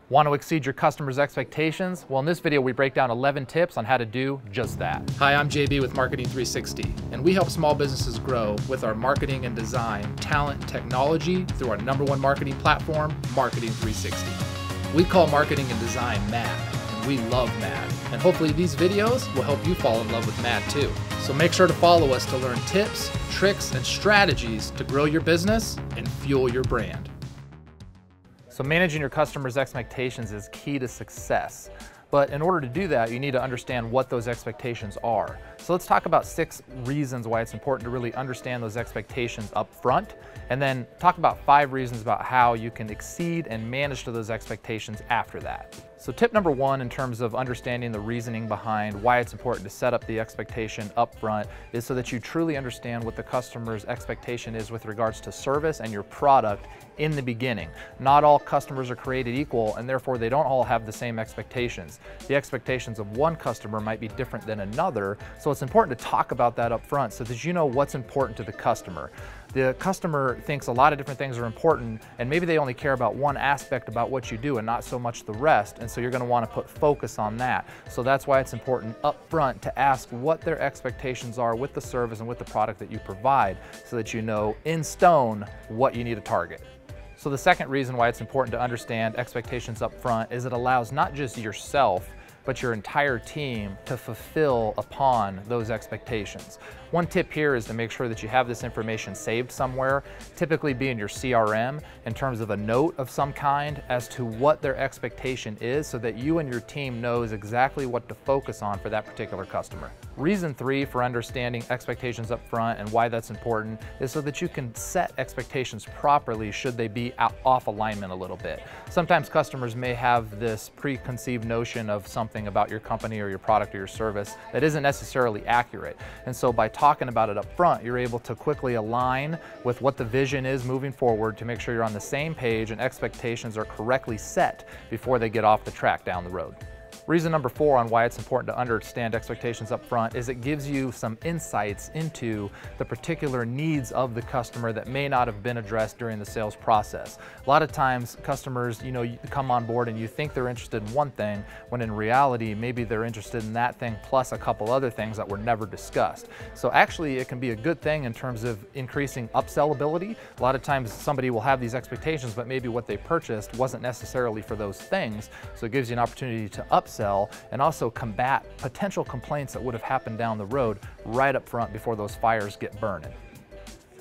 Want to exceed your customers' expectations? Well, in this video, we break down 11 tips on how to do just that. Hi, I'm JB with Marketing 360, and we help small businesses grow with our marketing and design, talent, and technology through our #1 marketing platform, Marketing 360. We call marketing and design MAD, and we love MAD. And hopefully these videos will help you fall in love with MAD too. So make sure to follow us to learn tips, tricks, and strategies to grow your business and fuel your brand. So managing your customers' expectations is key to success. But in order to do that, you need to understand what those expectations are. So let's talk about 6 reasons why it's important to really understand those expectations up front, and then talk about 5 reasons about how you can exceed and manage to those expectations after that. So tip number 1 in terms of understanding the reasoning behind why it's important to set up the expectation up front is so that you truly understand what the customer's expectation is with regards to service and your product in the beginning. Not all customers are created equal, and therefore they don't all have the same expectations. The expectations of one customer might be different than another, so it's important to talk about that up front so that you know what's important to the customer. The customer thinks a lot of different things are important, and maybe they only care about one aspect about what you do and not so much the rest, and so you're going to want to put focus on that. So that's why it's important up front to ask what their expectations are with the service and with the product that you provide, so that you know in stone what you need to target. So the second reason why it's important to understand expectations up front is it allows not just yourself, but your entire team to fulfill upon those expectations. One tip here is to make sure that you have this information saved somewhere, typically be in your CRM in terms of a note of some kind as to what their expectation is, so that you and your team knows exactly what to focus on for that particular customer. Reason 3 for understanding expectations up front and why that's important is so that you can set expectations properly should they be off alignment a little bit. Sometimes customers may have this preconceived notion of something about your company or your product or your service that isn't necessarily accurate. And so by talking about it up front, you're able to quickly align with what the vision is moving forward to make sure you're on the same page and expectations are correctly set before they get off the track down the road. Reason number 4 on why it's important to understand expectations up front is it gives you some insights into the particular needs of the customer that may not have been addressed during the sales process. A lot of times customers, you come on board and you think they're interested in one thing, when in reality, maybe they're interested in that thing plus a couple other things that were never discussed. So actually it can be a good thing in terms of increasing upsell ability. A lot of times somebody will have these expectations, but maybe what they purchased wasn't necessarily for those things. So it gives you an opportunity to upsell and also combat potential complaints that would have happened down the road right up front before those fires get burning.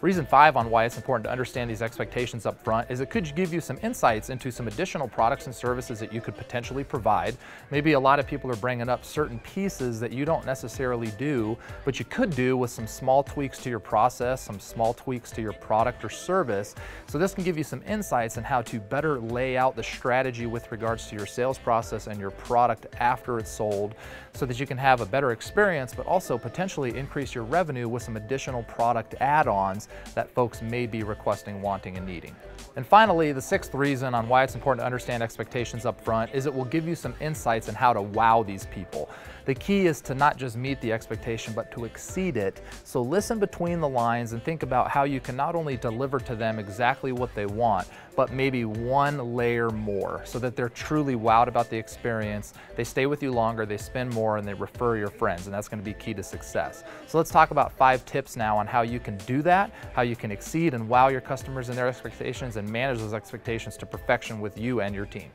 Reason 5 on why it's important to understand these expectations up front is it could give you some insights into some additional products and services that you could potentially provide. Maybe a lot of people are bringing up certain pieces that you don't necessarily do, but you could do with some small tweaks to your process, some small tweaks to your product or service. So this can give you some insights on how to better lay out the strategy with regards to your sales process and your product after it's sold, so that you can have a better experience, but also potentially increase your revenue with some additional product add-ons that folks may be requesting, wanting, and needing. And finally, the 6th reason on why it's important to understand expectations up front is it will give you some insights on how to wow these people. The key is to not just meet the expectation, but to exceed it. So listen between the lines and think about how you can not only deliver to them exactly what they want, but maybe one layer more, so that they're truly wowed about the experience, they stay with you longer, they spend more, and they refer your friends, and that's going to be key to success. So let's talk about 5 tips now on how you can do that, how you can exceed and wow your customers and their expectations and manage those expectations to perfection with you and your team.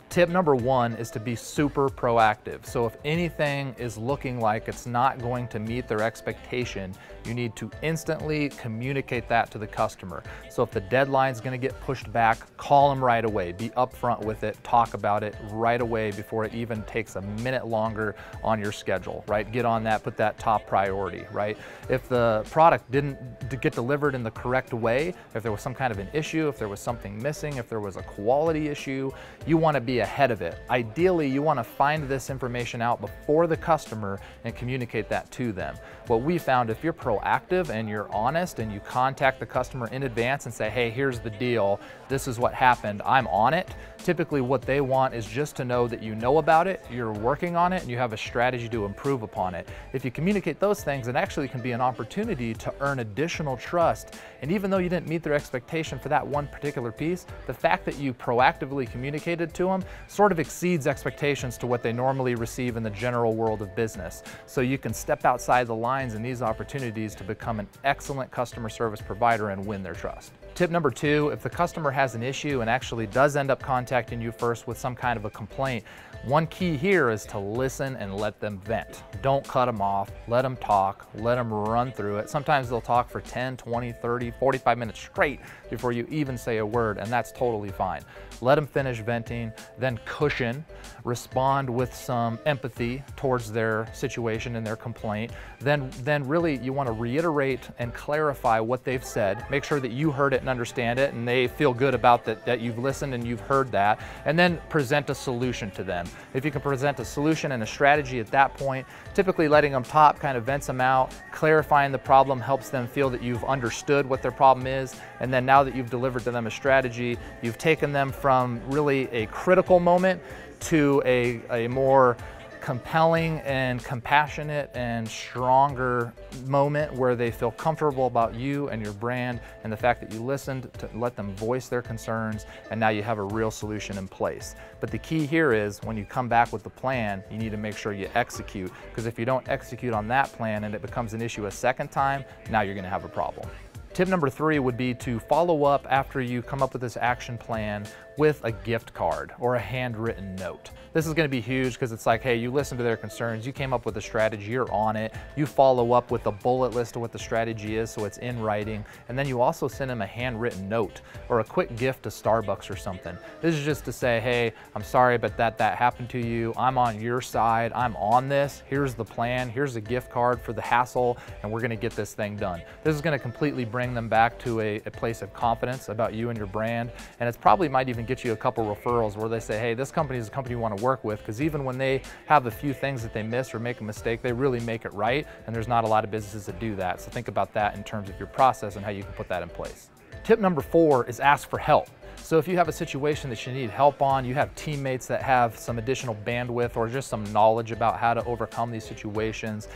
Tip number 1 is to be super proactive. So if anything is looking like it's not going to meet their expectation, you need to instantly communicate that to the customer. So if the deadline's going to get pushed back, call them right away. Be upfront with it, talk about it right away before it even takes a minute longer on your schedule, right? Get on that, put that top priority, right? If the product didn't get delivered in the correct way, if there was some kind of an issue, if there was something missing, if there was a quality issue, you want to be ahead of it. Ideally, you want to find this information out before the customer and communicate that to them. What we found, if you're proactive and you're honest and you contact the customer in advance and say, hey, here's the deal, this is what happened, I'm on it, Typically what they want is just to know that you know about it, you're working on it, and you have a strategy to improve upon it. If you communicate those things, it actually can be an opportunity to earn additional trust. And even though you didn't meet their expectation for that one particular piece, the fact that you proactively communicated to them sort of exceeds expectations to what they normally receive in the general world of business. So you can step outside the lines in these opportunities to become an excellent customer service provider and win their trust. Tip number 2, if the customer has an issue and actually does end up contacting you first with some kind of a complaint, one key here is to listen and let them vent. Don't cut them off, let them talk, let them run through it. Sometimes they'll talk for 10, 20, 30, 45 minutes straight before you even say a word, and that's totally fine. Let them finish venting, then cushion, respond with some empathy towards their situation and their complaint. Then really you want to reiterate and clarify what they've said. Make sure that you heard it and understand it, and they feel good about that you've listened and you've heard that, and then present a solution to them. If you can present a solution and a strategy at that point, typically letting them talk kind of vents them out. Clarifying the problem helps them feel that you've understood what their problem is, and then now that you've delivered to them a strategy, you've taken them from really a critical moment to a more compelling and compassionate and stronger moment where they feel comfortable about you and your brand and the fact that you listened to let them voice their concerns, and now you have a real solution in place. But the key here is when you come back with the plan, you need to make sure you execute, because if you don't execute on that plan and it becomes an issue a second time, now you're going to have a problem. Tip number 3 would be to follow up after you come up with this action plan with a gift card or a handwritten note. This is going to be huge because it's like, hey, you listened to their concerns, you came up with a strategy, you're on it, you follow up with a bullet list of what the strategy is so it's in writing, and then you also send them a handwritten note or a quick gift to Starbucks or something. This is just to say, hey, I'm sorry but that happened to you, I'm on your side, I'm on this, here's the plan, here's a gift card for the hassle, and we're going to get this thing done. This is going to completely bring them back to a place of confidence about you and your brand, and it's probably might even get you a couple referrals where they say, hey, this company is a company you want to work with, because even when they have a few things that they miss or make a mistake, they really make it right, and there's not a lot of businesses that do that. So think about that in terms of your process and how you can put that in place. Tip number 4 is ask for help. So if you have a situation that you need help on, you have teammates that have some additional bandwidth or just some knowledge about how to overcome these situations,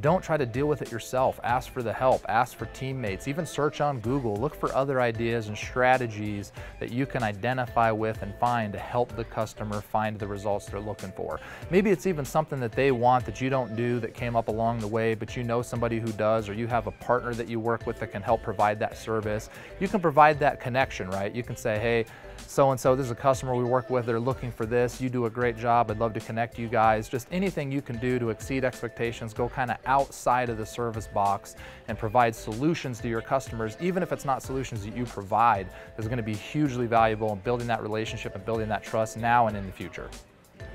don't try to deal with it yourself. Ask for the help, ask for teammates, even search on Google, look for other ideas and strategies that you can identify with and find to help the customer find the results they're looking for. Maybe it's even something that they want that you don't do that came up along the way, but you know somebody who does, or you have a partner that you work with that can help provide that service. You can provide that connection, right? You can say, hey, so-and-so, this is a customer we work with, they're looking for this, you do a great job, I'd love to connect you guys. Just anything you can do to exceed expectations, go kind of outside of the service box and provide solutions to your customers, even if it's not solutions that you provide, is going to be hugely valuable in building that relationship and building that trust now and in the future.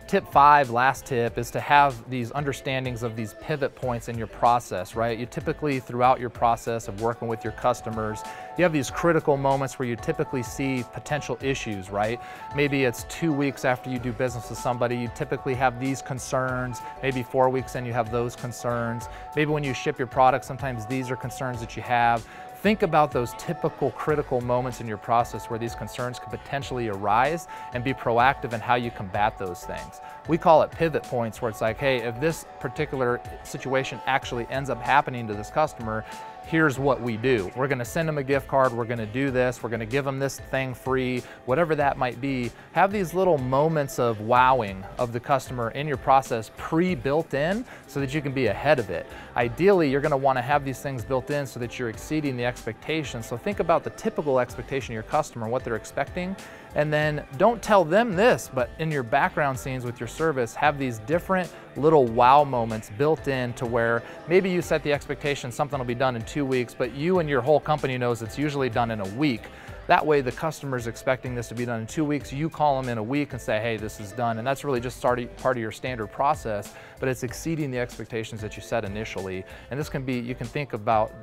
Tip 5, last tip, is to have these understandings of these pivot points in your process, right? You typically, throughout your process of working with your customers, you have these critical moments where you typically see potential issues, right? Maybe it's 2 weeks after you do business with somebody, you typically have these concerns. Maybe 4 weeks in, you have those concerns. Maybe when you ship your product, sometimes these are concerns that you have. Think about those typical critical moments in your process where these concerns could potentially arise and be proactive in how you combat those things. We call it pivot points, where it's like, hey, if this particular situation actually ends up happening to this customer, here's what we do. We're going to send them a gift card, we're going to do this, we're going to give them this thing free, whatever that might be. Have these little moments of wowing of the customer in your process pre-built in so that you can be ahead of it. Ideally, you're going to want to have these things built in so that you're exceeding the expectations. So think about the typical expectation of your customer, what they're expecting, and then don't tell them this, but in your background scenes with your service, have these different little wow moments built in to where maybe you set the expectation something will be done in 2 weeks, but you and your whole company knows it's usually done in a week. That way the customer's expecting this to be done in 2 weeks. You call them in a week and say, hey, this is done. And that's really just part of your standard process, but it's exceeding the expectations that you set initially. And this can be, you can think about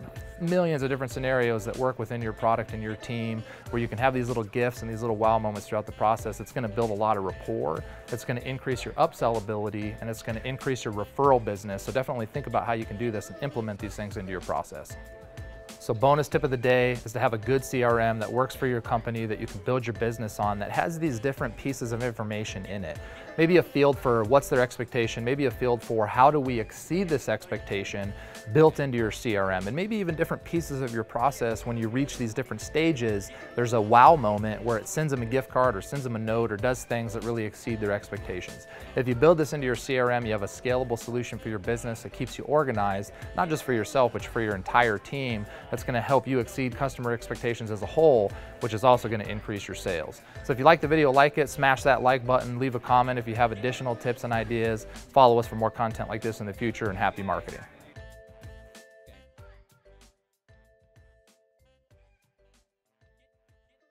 millions of different scenarios that work within your product and your team, where you can have these little gifts and these little wow moments throughout the process. It's going to build a lot of rapport. It's going to increase your upsell ability, and it's going to increase your referral business. So definitely think about how you can do this and implement these things into your process. So bonus tip of the day is to have a good CRM that works for your company, that you can build your business on, that has these different pieces of information in it. Maybe a field for what's their expectation, maybe a field for how do we exceed this expectation built into your CRM, and maybe even different pieces of your process. When you reach these different stages, there's a wow moment where it sends them a gift card or sends them a note or does things that really exceed their expectations. If you build this into your CRM, you have a scalable solution for your business that keeps you organized, not just for yourself, but for your entire team. That's going to help you exceed customer expectations as a whole, which is also going to increase your sales. So if you like the video, like it, smash that like button, leave a comment if you have additional tips and ideas. Follow us for more content like this in the future, and happy marketing.